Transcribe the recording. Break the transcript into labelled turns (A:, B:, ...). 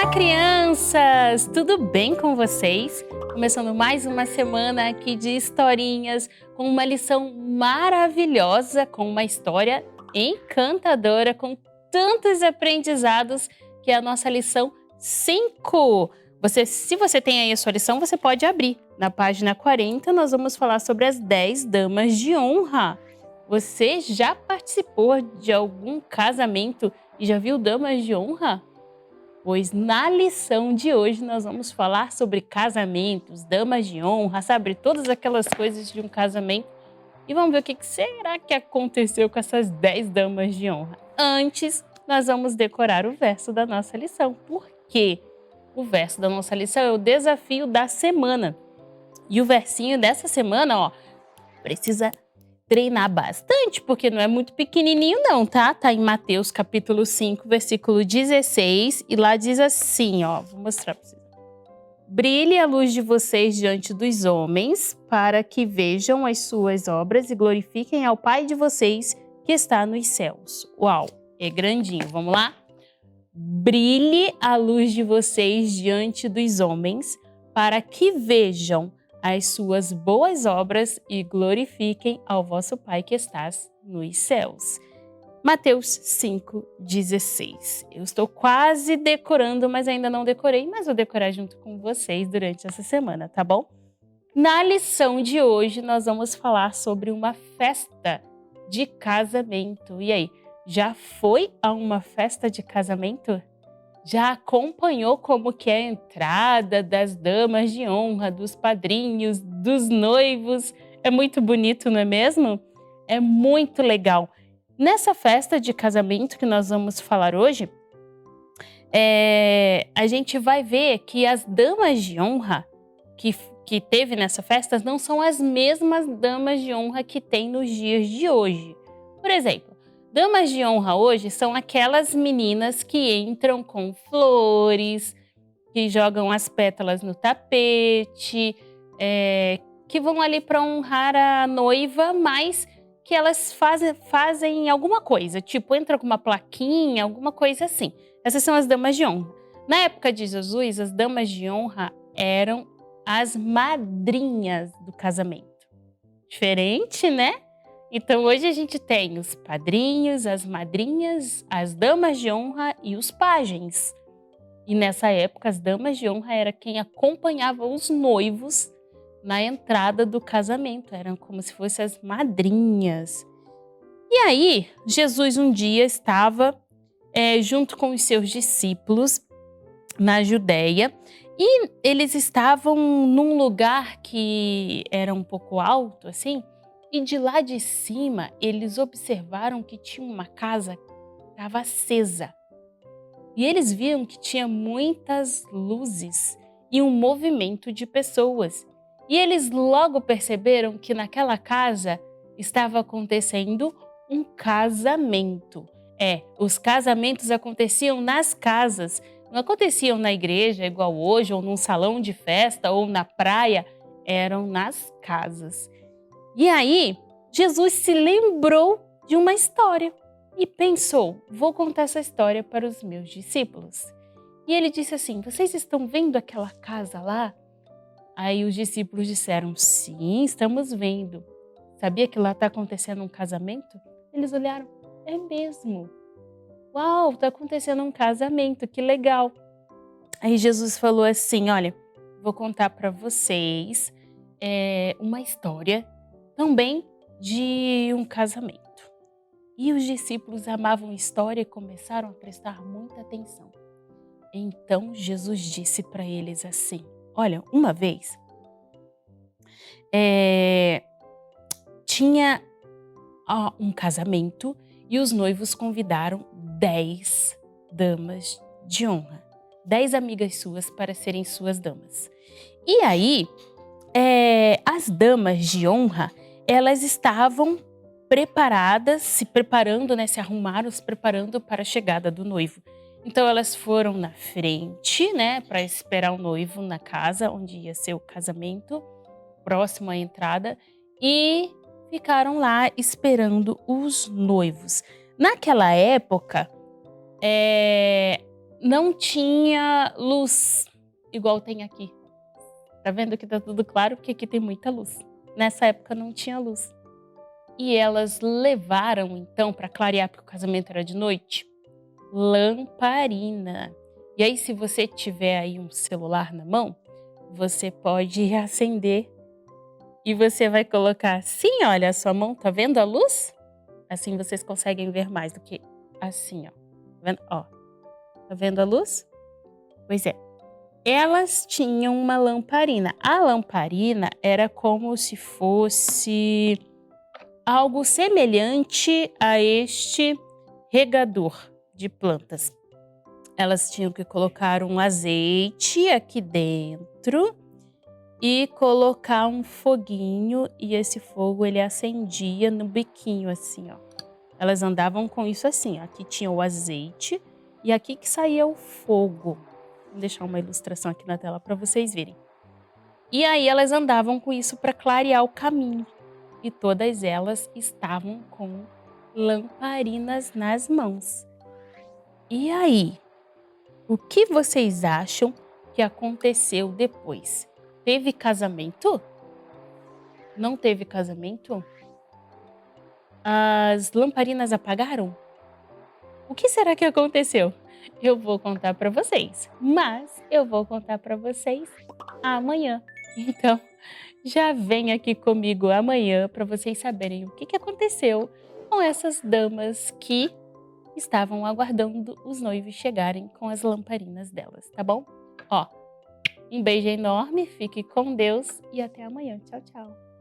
A: Olá, crianças! Tudo bem com vocês? Começando mais uma semana aqui de historinhas, com uma lição maravilhosa, com uma história encantadora, com tantos aprendizados, que é a nossa lição 5. Se você tem aí a sua lição, você pode abrir. Na página 40, nós vamos falar sobre as 10 damas de honra. Você já participou de algum casamento e já viu damas de honra? Pois na lição de hoje nós vamos falar sobre casamentos, damas de honra, sabe? Todas aquelas coisas de um casamento. E vamos ver o que será que aconteceu com essas 10 damas de honra. Antes, nós vamos decorar o verso da nossa lição. Por quê? O verso da nossa lição é o desafio da semana. E o versinho dessa semana, ó, precisa treinar bastante, porque não é muito pequenininho não, tá? Tá em Mateus capítulo 5, versículo 16, e lá diz assim, ó, vou mostrar pra vocês. Brilhe a luz de vocês diante dos homens, para que vejam as suas obras e glorifiquem ao Pai de vocês que está nos céus. Uau, é grandinho, vamos lá? Brilhe a luz de vocês diante dos homens, para que vejam as suas boas obras e glorifiquem ao vosso Pai que estás nos céus. Mateus 5,16. Eu estou quase decorando, mas ainda não decorei, mas vou decorar junto com vocês durante essa semana, tá bom? Na lição de hoje, nós vamos falar sobre uma festa de casamento. E aí, já foi a uma festa de casamento? Já acompanhou como que é a entrada das damas de honra, dos padrinhos, dos noivos? É muito bonito, não é mesmo? É muito legal. Nessa festa de casamento que nós vamos falar hoje, a gente vai ver que as damas de honra que teve nessa festa não são as mesmas damas de honra que tem nos dias de hoje. Por exemplo, damas de honra hoje são aquelas meninas que entram com flores, que jogam as pétalas no tapete, que vão ali para honrar a noiva, mas que elas fazem alguma coisa, tipo entra com uma plaquinha, alguma coisa assim. Essas são as damas de honra. Na época de Jesus, as damas de honra eram as madrinhas do casamento. Diferente, né? Então, hoje a gente tem os padrinhos, as madrinhas, as damas de honra e os pajens. E nessa época, as damas de honra era quem acompanhava os noivos na entrada do casamento. Eram como se fossem as madrinhas. E aí, Jesus um dia estava junto com os seus discípulos na Judéia e eles estavam num lugar que era um pouco alto, assim. E de lá de cima, eles observaram que tinha uma casa que estava acesa. E eles viam que tinha muitas luzes e um movimento de pessoas. E eles logo perceberam que naquela casa estava acontecendo um casamento. Os casamentos aconteciam nas casas, não aconteciam na igreja igual hoje, ou num salão de festa, ou na praia, eram nas casas. E aí, Jesus se lembrou de uma história e pensou, vou contar essa história para os meus discípulos. E ele disse assim, vocês estão vendo aquela casa lá? Aí os discípulos disseram, sim, estamos vendo. Sabia que lá está acontecendo um casamento? Eles olharam, é mesmo. Uau, está acontecendo um casamento, que legal. Aí Jesus falou assim, olha, vou contar para vocês uma história também de um casamento. E os discípulos amavam história e começaram a prestar muita atenção. Então Jesus disse para eles assim, olha, uma vez tinha um casamento e os noivos convidaram 10 damas de honra, 10 amigas suas para serem suas damas. E aí, as damas de honra, elas estavam preparadas, se preparando, se arrumaram, se preparando para a chegada do noivo. Então elas foram na frente, para esperar o noivo na casa onde ia ser o casamento, próximo à entrada, e ficaram lá esperando os noivos. Naquela época, não tinha luz igual tem aqui. Tá vendo que tá tudo claro? Porque aqui tem muita luz. Nessa época não tinha luz. E elas levaram, então, para clarear, porque o casamento era de noite, lamparina. E aí, se você tiver aí um celular na mão, você pode acender e você vai colocar assim, olha, a sua mão, tá vendo a luz? Assim vocês conseguem ver mais do que assim, ó. Tá vendo? Ó, tá vendo a luz? Pois é. Elas tinham uma lamparina. A lamparina era como se fosse algo semelhante a este regador de plantas. Elas tinham que colocar um azeite aqui dentro e colocar um foguinho, e esse fogo ele acendia no biquinho assim, ó. Elas andavam com isso assim, ó. Aqui tinha o azeite e aqui que saía o fogo. Vou deixar uma ilustração aqui na tela para vocês verem. E aí elas andavam com isso para clarear o caminho. E todas elas estavam com lamparinas nas mãos. E aí, o que vocês acham que aconteceu depois? Teve casamento? Não teve casamento? As lamparinas apagaram? O que será que aconteceu? Eu vou contar para vocês, mas eu vou contar para vocês amanhã. Então, já vem aqui comigo amanhã para vocês saberem o que aconteceu com essas damas que estavam aguardando os noivos chegarem com as lamparinas delas, tá bom? Ó, um beijo enorme, fique com Deus e até amanhã. Tchau, tchau.